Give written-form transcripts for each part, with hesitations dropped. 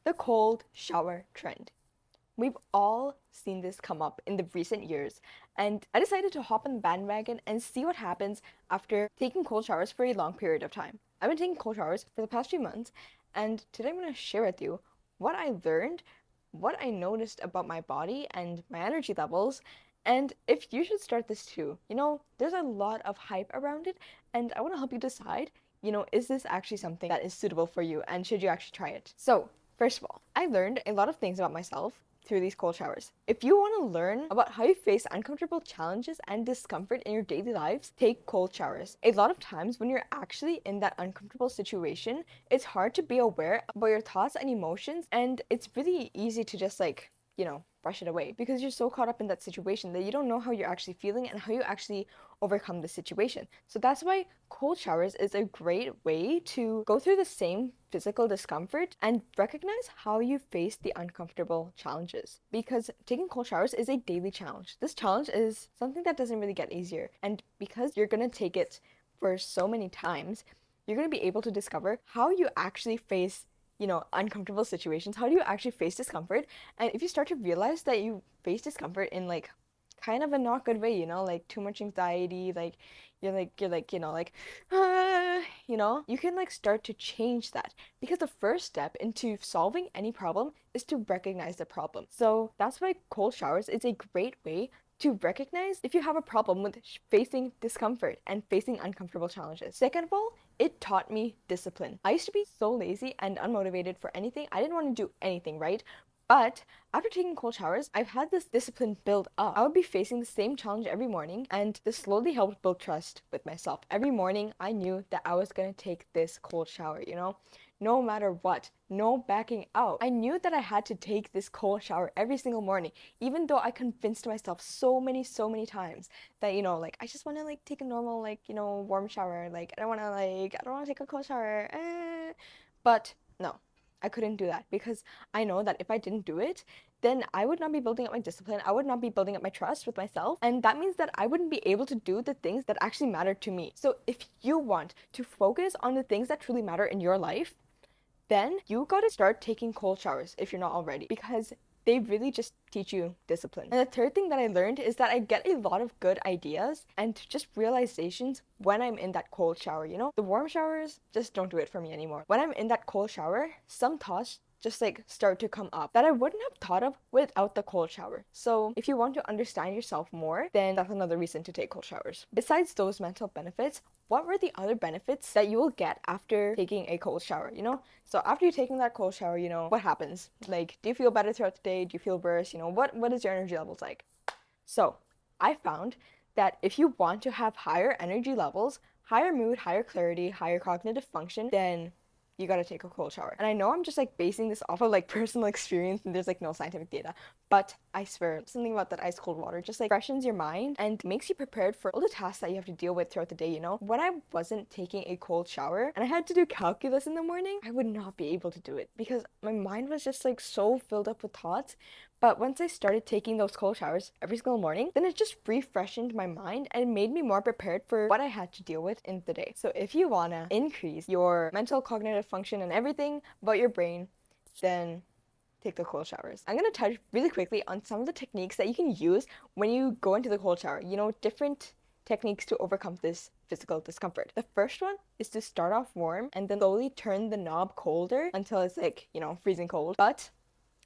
The cold shower trend. We've all seen this come up in the recent years, and I decided to hop on the bandwagon and see what happens after taking cold showers for a long period of time. I've been taking cold showers for the past few months, and today I'm going to share with you what I learned, what I noticed about my body and my energy levels, and if you should start this too. There's a lot of hype around it, and I want to help you decide, is this actually something that is suitable for you, and should you actually try it? So, first of all, I learned a lot of things about myself through these cold showers. If you want to learn about how you face uncomfortable challenges and discomfort in your daily lives, take cold showers. A lot of times when you're actually in that uncomfortable situation, it's hard to be aware about your thoughts and emotions, and it's really easy to just brush it away because you're so caught up in that situation that you don't know how you're actually feeling and how you actually overcome the situation. So that's why cold showers is a great way to go through the same physical discomfort and recognize how you face the uncomfortable challenges. Because taking cold showers is a daily challenge. This challenge is something that doesn't really get easier. And because you're going to take it for so many times, you're going to be able to discover how you actually face uncomfortable situations. How do you actually face discomfort? And if you start to realize that you face discomfort in like kind of a not good way, like too much anxiety, like you can like start to change that, because the first step into solving any problem is to recognize the problem. So that's why cold showers is a great way to recognize if you have a problem with facing discomfort and facing uncomfortable challenges. Second of all, it taught me discipline. I used to be so lazy and unmotivated for anything. I didn't want to do anything, right? But after taking cold showers, I've had this discipline build up. I would be facing the same challenge every morning, and this slowly helped build trust with myself. Every morning, I knew that I was gonna take this cold shower, no matter what, no backing out. I knew that I had to take this cold shower every single morning, even though I convinced myself so many times that, I just want to like take a normal, warm shower. Like, I don't want to take a cold shower. But no, I couldn't do that because I know that if I didn't do it, then I would not be building up my discipline. I would not be building up my trust with myself. And that means that I wouldn't be able to do the things that actually matter to me. So if you want to focus on the things that truly matter in your life, then you gotta start taking cold showers if you're not already, because they really just teach you discipline. And the third thing that I learned is that I get a lot of good ideas and just realizations when I'm in that cold shower. The warm showers just don't do it for me anymore. When I'm in that cold shower, some thoughts just like start to come up that I wouldn't have thought of without the cold shower. So if you want to understand yourself more, then that's another reason to take cold showers. Besides those mental benefits, what were the other benefits that you will get after taking a cold shower? So after you're taking that cold shower, what happens? Like, do you feel better throughout the day? Do you feel worse? What is your energy levels like? So I found that if you want to have higher energy levels, higher mood, higher clarity, higher cognitive function, then you gotta take a cold shower. And I know I'm just like basing this off of like personal experience and there's like no scientific data, but I swear something about that ice cold water just like freshens your mind and makes you prepared for all the tasks that you have to deal with throughout the day. When I wasn't taking a cold shower and I had to do calculus in the morning, I would not be able to do it because my mind was just like so filled up with thoughts. But once I started taking those cold showers every single morning, then it just refreshed my mind and made me more prepared for what I had to deal with in the day. So if you wanna increase your mental cognitive function and everything about your brain, then take the cold showers. I'm gonna touch really quickly on some of the techniques that you can use when you go into the cold shower. Different techniques to overcome this physical discomfort. The first one is to start off warm and then slowly turn the knob colder until it's like, freezing cold. But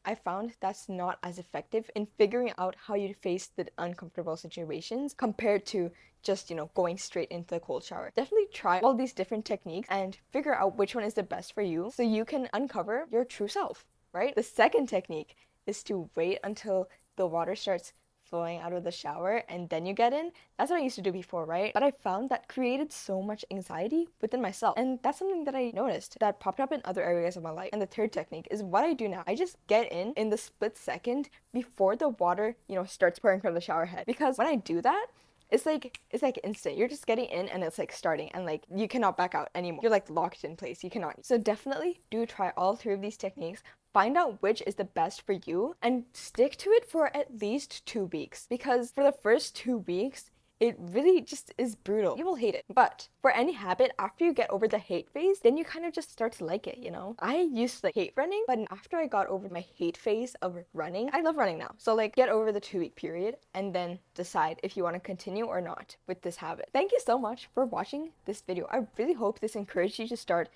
I found that's not as effective in figuring out how you face the uncomfortable situations compared to just, going straight into the cold shower. Definitely try all these different techniques and figure out which one is the best for you so you can uncover your true self, right? The second technique is to wait until the water starts flowing out of the shower and then you get in. That's what I used to do before, right? But I found that created so much anxiety within myself. And that's something that I noticed that popped up in other areas of my life. And the third technique is what I do now. I just get in the split second before the water, starts pouring from the shower head. Because when I do that, it's like instant. You're just getting in and it's like starting and like you cannot back out anymore. You're like locked in place. You cannot. So definitely do try all three of these techniques. Find out which is the best for you and stick to it for at least 2 weeks, because for the first 2 weeks it really just is brutal. You will hate it. But for any habit, after you get over the hate phase, then you kind of just start to like it, you know? I used to hate running, but after I got over my hate phase of running, I love running now. So like get over the 2-week period and then decide if you want to continue or not with this habit. Thank you so much for watching this video. I really hope this encouraged you to start,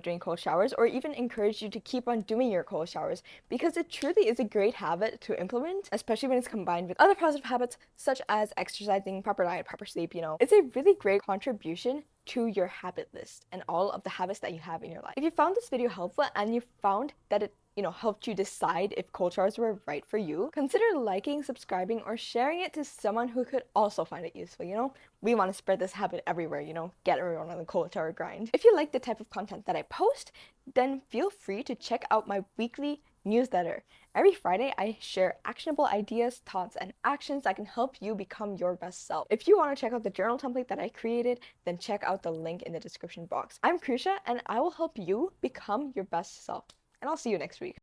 doing cold showers, or even encouraged you to keep on doing your cold showers, because it truly is a great habit to implement, especially when it's combined with other positive habits such as exercising, proper diet, proper sleep. It's a really great contribution to your habit list and all of the habits that you have in your life. If you found this video helpful and you found that it helped you decide if cold showers were right for you, consider liking, subscribing, or sharing it to someone who could also find it useful. We want to spread this habit everywhere, get everyone on the cold shower grind. If you like the type of content that I post, then feel free to check out my weekly newsletter. Every Friday, I share actionable ideas, thoughts, and actions that can help you become your best self. If you want to check out the journal template that I created, then check out the link in the description box. I'm Krisha, and I will help you become your best self. And I'll see you next week.